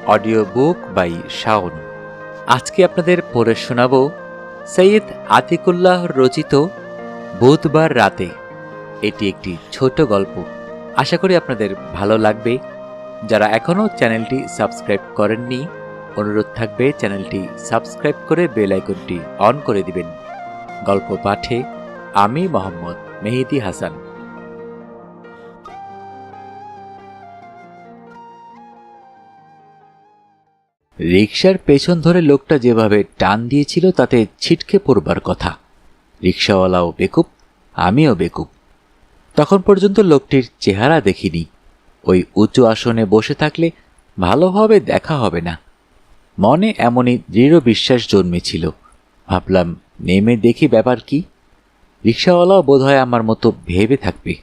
Audio book by Shaon. আজকে আপনাদের পড়ে শোনাব সৈয়দ আতিকুল্লাহ রচিত বুধবার রাতে। এটি একটি ছোট গল্প, আশা করি আপনাদের ভালো লাগবে। যারা এখনও চ্যানেলটি সাবস্ক্রাইব করেননি, অনুরোধ থাকবে চ্যানেলটি সাবস্ক্রাইব করে বেল আইকনটি অন করে দিবেন। গল্প পাঠে আমি মোহাম্মদ মেহেদী হাসান। রিকশার পেছন ধরে লোকটা যেভাবে টান দিয়েছিল তাতে ছিটকে পড়বার কথা। রিকশাওয়ালাও বেকুব, আমিও বেকুব। তখন পর্যন্ত লোকটির চেহারা দেখিনি। ওই উঁচু আসনে বসে থাকলে ভালোভাবে দেখা হবে না, মনে এমনই দৃঢ় বিশ্বাস জন্মেছিল। ভাবলাম নেমে দেখি ব্যাপার কি। রিকশাওয়ালাও বোধহয় আমার মতো ভেবে থাকবে।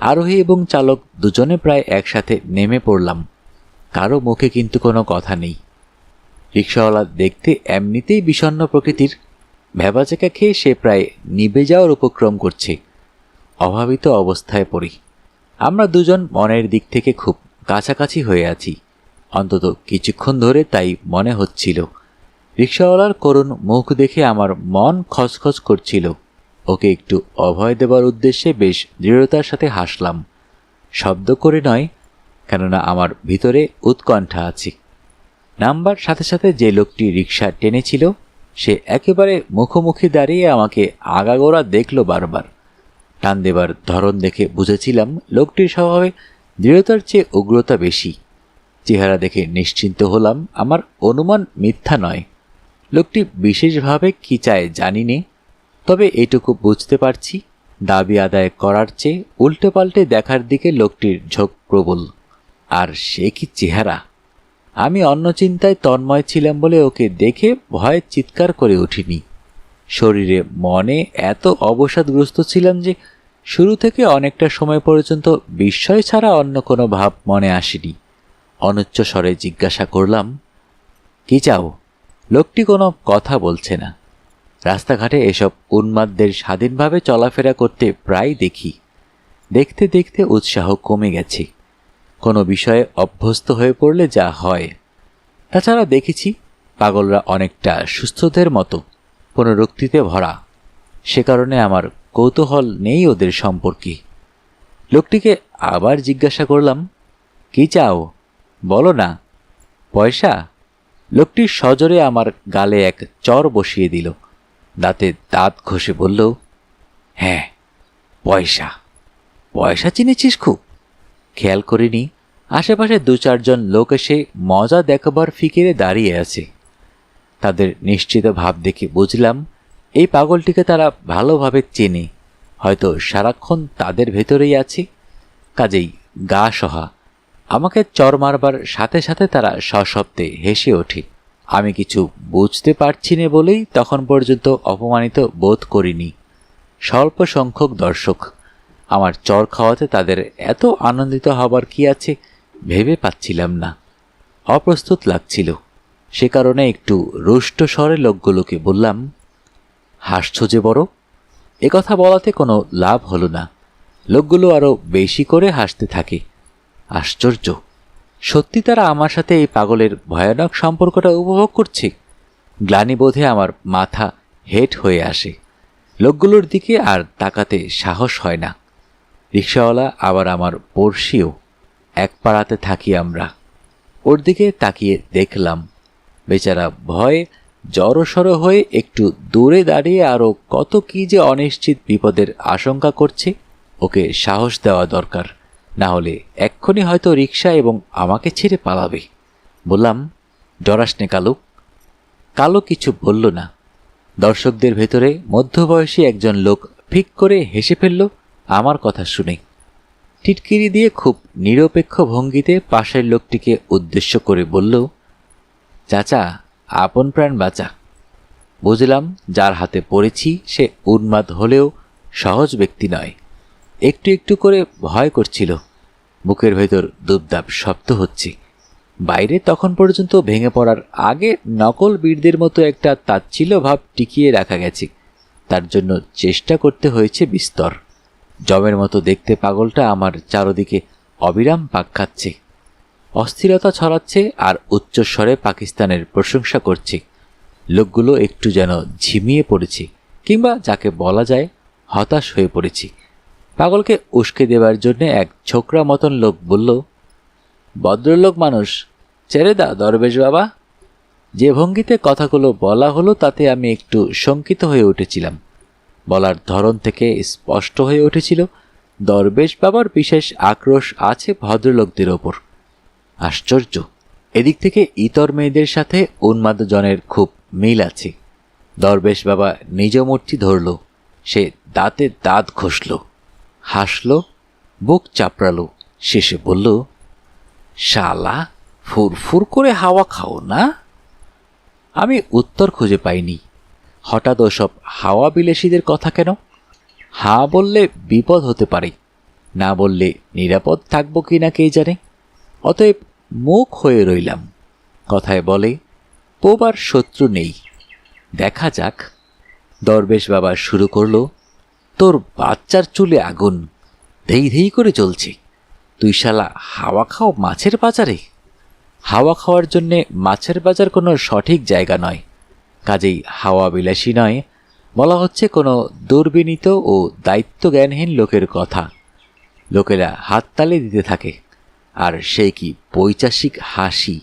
আরোহী এবং চালক দুজনে প্রায় একসাথে নেমে পড়লাম। কারো মুখে কিন্তু কোনো কথা নেই। রিকশাওয়ালা দেখতে এমনিতেই বিষণ্ণ প্রকৃতির। ভেবাচেকা খেয়ে সে প্রায় নিভে যাওয়ার উপক্রম করছে। অভাবিত অবস্থায় পড়ি। আমরা দুজন মনের দিক থেকে খুব কাছাকাছি হয়ে আছি, অন্তত কিছুক্ষণ ধরে তাই মনে হচ্ছিল। রিকশাওয়ালার করুণ মুখ দেখে আমার মন খচখচ করছিল। ওকে একটু অভয় দেবার উদ্দেশ্যে বেশ দৃঢ়তার সাথে হাসলাম। শব্দ করে নয়, কেননা আমার ভিতরে উৎকণ্ঠা আছে। নামবার সাথে সাথে যে লোকটি রিকশা টেনেছিল সে একেবারে মুখোমুখি দাঁড়িয়ে আমাকে আগাগোড়া দেখল বারবার। টান দেবার ধরন দেখে বুঝেছিলাম লোকটির স্বভাবে দৃঢ়তার চেয়ে উগ্রতা বেশি। চেহারা দেখে নিশ্চিন্ত হলাম আমার অনুমান মিথ্যা নয়। লোকটি বিশেষভাবে কি চায় জানি নে, তবে এইটুকু বুঝতে পারছি দাবি আদায় করার চেয়ে উল্টে পাল্টে দেখার দিকে লোকটির ঝোঁক প্রবল। আর সে কি চেহারা! আমি অন্য চিন্তায় তন্ময় ছিলাম বলে ওকে দেখে ভয়ে চিৎকার করে উঠিনি। শরীরে মনে এত অবসাদগ্রস্ত ছিলাম যে শুরু থেকে অনেকটা সময় পর্যন্ত বিস্ময় ছাড়া অন্য কোনো ভাব মনে আসেনি। অনুচ্চ স্বরে জিজ্ঞাসা করলাম, কি চাও? লোকটি কোনো কথা বলছে না। রাস্তাঘাটে এসব উন্মাদদের স্বাধীনভাবে চলাফেরা করতে প্রায় দেখি। দেখতে দেখতে উৎসাহ কমে গেছে। কোনো বিষয়ে অভ্যস্ত হয়ে পড়লে যা হয়। তাছাড়া দেখেছি পাগলরা অনেকটা সুস্থদের মতো পুনরুক্তিতে ভরা। সে কারণে আমার কৌতূহল নেই ওদের সম্পর্কে। লোকটিকে আবার জিজ্ঞাসা করলাম, কি চাও বলো না? পয়সা? লোকটি সজোরে আমার গালে এক চর বসিয়ে দিল। দাঁতে দাঁত ঘষে বলল, হ্যাঁ পয়সা। পয়সা চিনেছিস খুব? খেয়াল করিনি আশেপাশে দু চারজন লোক এসে মজা দেখাবার ফিকিরে দাঁড়িয়ে আছে। তাদের নিশ্চিত ভাব দেখে বুঝলাম এই পাগলটিকে তারা ভালোভাবে চেনে, হয়তো সারাক্ষণ তাদের ভেতরেই আছে। কাজেই গা সহা। আমাকে চর মারবার সাথে সাথে তারা সশব্দে হেসে ওঠে। আমি কিছু বুঝতে পারছি না বলেই তখন পর্যন্ত অপমানিত বোধ করিনি। স্বল্প সংখ্যক দর্শক। আমার চর খাওয়াতে তাদের এত আনন্দিত হবার কি আছে ভেবে পাচ্ছিলাম না। অপ্রস্তুত লাগছিল। সে কারণে একটু রুষ্ট স্বরে লোকগুলোকে বললাম, হাসছ যে বড়। একথা বলাতে কোনো লাভ হলো না। লোকগুলো আরও বেশি করে হাসতে থাকে। আশ্চর্য, সত্যি তারা আমার সাথে এই পাগলের ভয়ানক সম্পর্কটা উপভোগ করছে। গ্লানিবোধে আমার মাথা হেট হয়ে আসে। লোকগুলোর দিকে আর তাকাতে সাহস হয় না। রিকশাওয়ালা আবার আমার পড়শিও। এক পাড়াতে থাকি আমরা। ওর দিকে তাকিয়ে দেখলাম বেচারা ভয়ে জড়সড় হয়ে একটু দূরে দাঁড়িয়ে আরও কত কি যে অনিশ্চিত বিপদের আশঙ্কা করছে। ওকে সাহস দেওয়া দরকার, না হলে এক্ষুনি হয়তো রিকশা এবং আমাকে ছেড়ে পালাবে। বললাম, ডরাস নে কালু। কালো কিছু বলল না। দর্শকদের ভেতরে মধ্যবয়সী একজন লোক ফিক করে হেসে ফেলল আমার কথা শুনে। টিটকিরি দিয়ে খুব নিরপেক্ষ ভঙ্গিতে পাশের লোকটিকে উদ্দেশ্য করে বলল, চাচা আপন প্রাণ বাঁচা। বুঝলাম যার হাতে পড়েছি সে উন্মাদ হলেও সহজ ব্যক্তি নয়। একটু একটু করে ভয় করছিল। বুকের ভেতর দুবদাব শব্দ হচ্ছে। বাইরে তখন পর্যন্ত ভেঙে পড়ার আগে নকল বীরদের মতো একটা তাচ্ছিল্য ভাব টিকিয়ে রাখা গেছে। তার জন্য চেষ্টা করতে হয়েছে বিস্তর। জমের মতো দেখতে পাগলটা আমার চারদিকে অবিরাম পাক খাচ্ছে। অস্থিরতা ছড়াচ্ছে আর উচ্চস্বরে পাকিস্তানের প্রশংসা করছে। লোকগুলো একটু যেন ঝিমিয়ে পড়েছে, কিংবা যাকে বলা যায় হতাশ হয়ে পড়েছে। পাগলকে উস্কে দেবার জন্য এক ছোকরা মতন লোক বলল, ভদ্রলোক মানুষ, ছেড়ে দাও দরবেশ বাবা। যে ভঙ্গিতে কথাগুলো বলা হলো তাতে আমি একটু শঙ্কিত হয়ে উঠেছিলাম। বলার ধরন থেকে স্পষ্ট হয়ে উঠেছিল দরবেশ বাবার বিশেষ আক্রোশ আছে ভদ্রলোকদের ওপর। আশ্চর্য, এদিক থেকে ইতর মেয়েদের সাথে উন্মাদ জনের খুব মিল আছে। দরবেশ বাবা নিজ মূর্তি ধরল, সে দাঁতে দাঁত ঘষল, হাসল, বুক চাপড়ালো, শেষে বলল, শালা ফুরফুর করে হাওয়া খাও না। আমি উত্তর খুঁজে পাইনি। হঠাৎ ওসব হাওয়া বিলাসীদের কথা কেন? হ্যাঁ বললে বিপদ হতে পারে, না বললে নিরাপদ থাকবো কি না কে জানে। অতএব মুখ হয়ে রইলাম। কথায় বলে, পোবার শত্রু নেই, দেখা যাক। দরবেশ বাবা শুরু করল, তোর বাচ্চার চুলে আগুন ধেই ধেই করে জ্বলছে, তুই শালা হাওয়া খাও মাছের বাজারে। হাওয়া খাওয়ার জন্যে মাছের বাজার কোনো সঠিক জায়গা নয়, কাজেই হাওয়া বিলাসী নয়, বলা হচ্ছে কোনো দুর্বিনীত ও দায়িত্বজ্ঞানহীন লোকের কথা। লোকেরা হাততালি দিতে থাকে, আর সেই কি পৈচাসিক হাসি।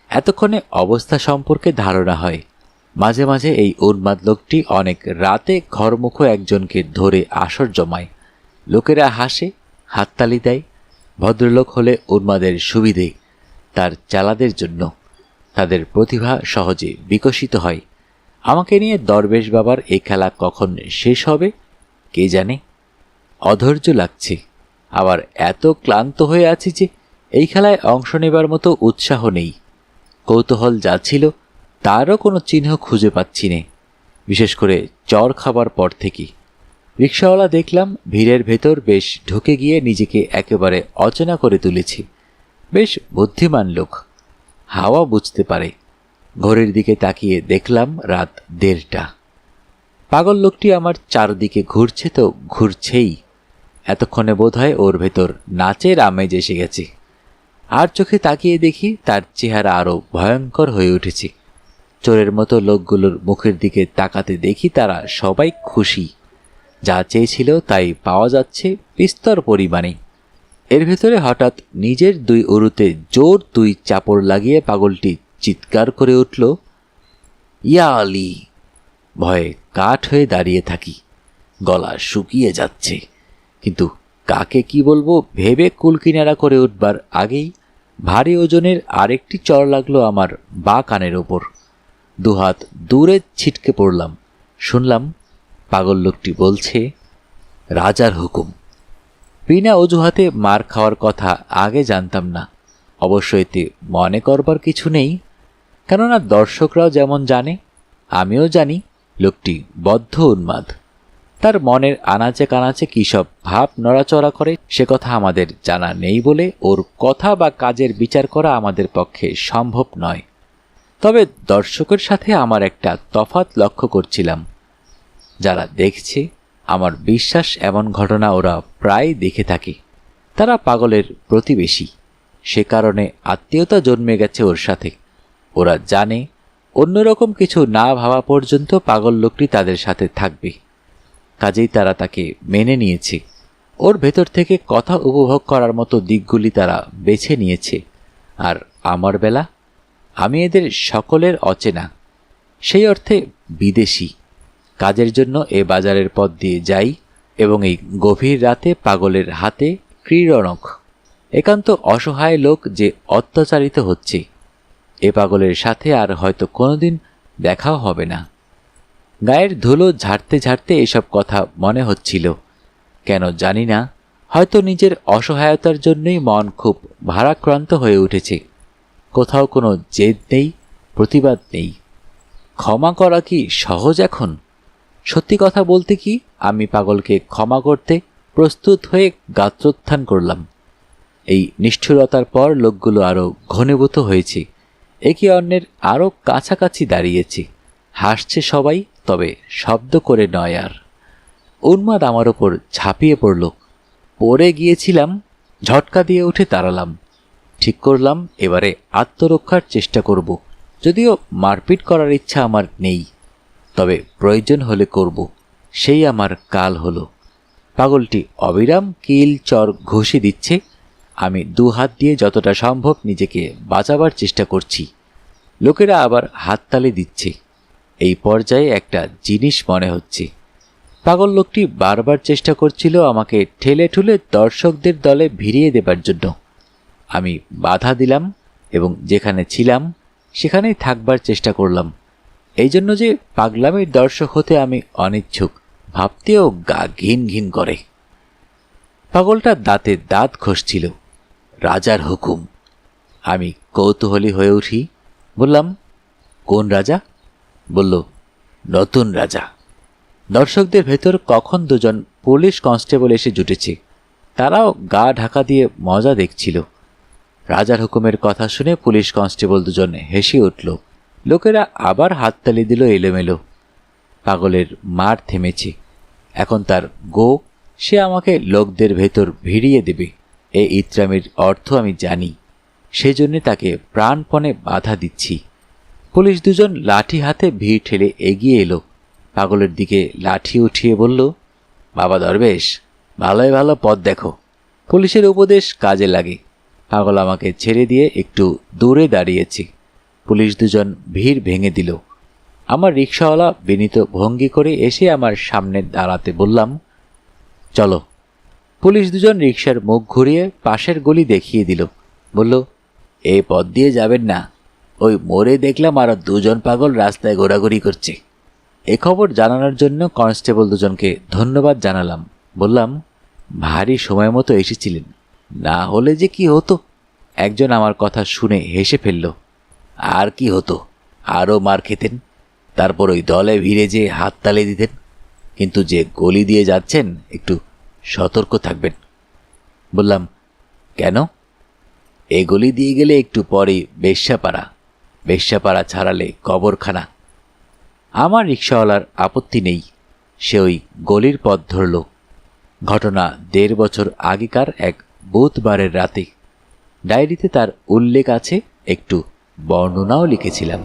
এতক্ষণে অবস্থা সম্পর্কে ধারণা হয়। মাঝে মাঝে এই উন্মাদ লোকটি অনেক রাতে ঘরমুখো একজনকে ধরে আসর জমায়। লোকেরা হাসে, হাততালি দেয়। ভদ্রলোক হলে উন্মাদের সুবিধে, তার চালাদের জন্য। তাদের প্রতিভা সহজে বিকশিত হয়। আমাকে নিয়ে দরবেশ বাবার এই খেলা কখন শেষ হবে কে জানে। অধৈর্য লাগছে, আবার এত ক্লান্ত হয়ে আছি যে এই খেলায় অংশ নেবার মতো উৎসাহ নেই। কৌতূহল যা ছিল তারও কোনো চিহ্ন খুঁজে পাচ্ছি নে, বিশেষ করে চর খাবার পর থেকে। রিকশাওয়ালা দেখলাম ভিড়ের ভেতর বেশ ঢুকে গিয়ে নিজেকে একেবারে অচেনা করে তুলেছে। বেশ বুদ্ধিমান লোক, হাওয়া বুঝতে পারে। ঘড়ির দিকে তাকিয়ে দেখলাম রাত 1:30। পাগল লোকটি আমার চারদিকে ঘুরছে তো ঘুরছেই। এতক্ষণে বোধহয় ওর ভেতর নাচের আমেজ এসে গেছে। আর চোখে তাকিয়ে দেখি তার চেহারা আরও ভয়ঙ্কর হয়ে উঠেছে। চোরের মতো লোকগুলোর মুখের দিকে তাকাতে দেখি তারা সবাই খুশি। যা চেয়েছিল তাই পাওয়া যাচ্ছে বিস্তর পরিমাণে। এর ভেতরে হঠাৎ নিজের 2 উরুতে জোর 2 চাপড় লাগিয়ে পাগলটি চিৎকার করে উঠল, ইয়া আলী! ভয়ে কাঠ হয়ে দাঁড়িয়ে থাকি। গলা শুকিয়ে যাচ্ছে, কিন্তু কাকে কি বলবো ভেবে কুলকিনারা করে উঠবার আগেই ভারী ওজনের আরেকটি চড় লাগলো আমার বাঁ কানের ওপর। 2 হাত দূরে ছিটকে পড়লাম। শুনলাম পাগল লোকটি বলছে, রাজার হুকুম। বিনা অজুহাতে মার খাওয়ার কথা আগে জানতাম না। অবশ্য এতে মনে করবার কিছু নেই, কেননা দর্শকরাও যেমন জানে, আমিও জানি লোকটি বদ্ধ উন্মাদ। তার মনের আনাচে কানাচে কী সব ভাব নড়াচড়া করে সে কথা আমাদের জানা নেই বলে ওর কথা বা কাজের বিচার করা আমাদের পক্ষে সম্ভব নয়। তবে দর্শকের সাথে আমার একটা তফাৎ লক্ষ্য করছিলাম। যারা দেখছে, আমার বিশ্বাস এমন ঘটনা ওরা প্রায় দেখে থাকে। তারা পাগলের প্রতিবেশী, সে কারণে আত্মীয়তা জন্মে গেছে ওর সাথে। ওরা জানে অন্যরকম কিছু না ভাবা পর্যন্ত পাগল লোকটি তাদের সাথে থাকবে। কাজেই তারা তাকে মেনে নিয়েছে। ওর ভেতর থেকে কথা উপভোগ করার মতো দিকগুলি তারা বেছে নিয়েছে। আর আমার বেলা, আমি এদের সকলের অচেনা, সেই অর্থে বিদেশি। কাজের জন্য এ বাজারের পথ দিয়ে যাই এবং এই গভীর রাতে পাগলের হাতে ক্রীড়নক। একান্ত অসহায় লোক যে অত্যাচারিত হচ্ছে। এ পাগলের সাথে আর হয়তো কোনোদিন দেখাও হবে না। গায়ের ধুলো ঝাড়তে ঝাড়তে এসব কথা মনে হচ্ছিল। কেন জানি না, হয়তো নিজের অসহায়তার জন্যই মন খুব ভারাক্রান্ত হয়ে উঠেছে। কোথাও কোনো জেদ নেই, প্রতিবাদ নেই। ক্ষমা করা কি সহজ এখন? সত্যি কথা বলতে কি, আমি পাগলকে ক্ষমা করতে প্রস্তুত হয়ে গাত্রোত্থান করলাম। এই নিষ্ঠুরতার পর লোকগুলো আরও ঘনীভূত হয়েছে, একে অন্যের আরও কাছাকাছি দাঁড়িয়েছে। হাসছে সবাই, তবে শব্দ করে নয় আর। উন্মাদ আমার ওপর ঝাঁপিয়ে পড়ল। পড়ে গিয়েছিলাম, ঝটকা দিয়ে উঠে দাঁড়ালাম। ঠিক করলাম এবারে আত্মরক্ষার চেষ্টা করব। যদিও মারপিট করার ইচ্ছা আমার নেই, তবে প্রয়োজন হলে করব। সেই আমার কাল হলো। পাগলটি অবিরাম কিল চর ঘুষি দিচ্ছে। আমি দু হাত দিয়ে যতটা সম্ভব নিজেকে বাঁচাবার চেষ্টা করছি। লোকেরা আবার হাততালি দিচ্ছে। এই পর্যায়ে একটা জিনিস মনে হচ্ছে, পাগল লোকটি বারবার চেষ্টা করছিল আমাকে ঠেলে ঠুলে দর্শকদের দলে ভিড়িয়ে দেবার জন্য। আমি বাধা দিলাম এবং যেখানে ছিলাম সেখানেই থাকবার চেষ্টা করলাম। এই জন্য যে পাগলামির দর্শক হতে আমি অনিচ্ছুক, ভাবতেও গা ঘিন ঘিন করে। পাগলটা দাঁতে দাঁত ঘষছিল। রাজার হুকুম। আমি কৌতূহলী হয়ে উঠি। বললাম, কোন রাজা? বলল, নতুন রাজা। দর্শকদের ভেতর কখন দুজন পুলিশ কনস্টেবল এসে জুটেছে। তারাও গা ঢাকা দিয়ে মজা দেখছিল। রাজার হুকুমের কথা শুনে পুলিশ কনস্টেবল দুজন হেসে উঠল। লোকেরা আবার হাততালি দিল এলোমেলো। পাগলের মার থেমেছে। এখন তার গো, সে আমাকে লোকদের ভেতর ভিড়িয়ে দেবে। এই ইত্রামির অর্থ আমি জানি, সেই জন্যে তাকে প্রাণপণে বাধা দিচ্ছি। পুলিশ দুজন লাঠি হাতে ভিড় ঠেলে এগিয়ে এলো। পাগলের দিকে লাঠি উঠিয়ে বলল, বাবা দরবেশ, ভালোই ভালো পথ দেখো। পুলিশের উপদেশ কাজে লাগে। পাগল আমাকে ছেড়ে দিয়ে একটু দূরে দাঁড়িয়েছে। পুলিশ দুজন ভিড় ভেঙে দিল। আমার রিকশাওয়ালা বিনীত ভঙ্গি করে এসে আমার সামনে দাঁড়াতে বললাম, চলো। পুলিশ দুজন রিকশার মুখ ঘুরিয়ে পাশের গলি দেখিয়ে দিল। বলল, এই পথ দিয়ে যাবেন না, ওই মোড়ে দেখলাম আরো দুজন পাগল রাস্তায় ঘোরাঘুরি করছে। এ খবর জানানোর জন্য কনস্টেবল দুজনকে ধন্যবাদ জানালাম। বললাম, ভারী সময় মতো এসেছিলেন, না হলে যে কি হতো। একজন আমার কথা শুনে হেসে ফেলল। আর কি হতো, আরও মার খেতেন, তারপর ওই দলে ভিড়ে যে হাততালি দিতেন। কিন্তু যে গলি দিয়ে যাচ্ছেন একটু সতর্ক থাকবেন। বললাম, কেন? এই গলি দিয়ে গেলে একটু পরেই বেশ্যাপাড়া, বেশ্যাপাড়া ছাড়ালে কবরখানা। আমার রিকশাওয়ালার আপত্তি নেই। সে ওই গলির পথ ধরল। ঘটনা 1.5 বছর আগেকার এক বুধবারের রাতে। ডায়েরিতে তার উল্লেখ আছে, একটু বর্ণনাও লিখেছিলাম।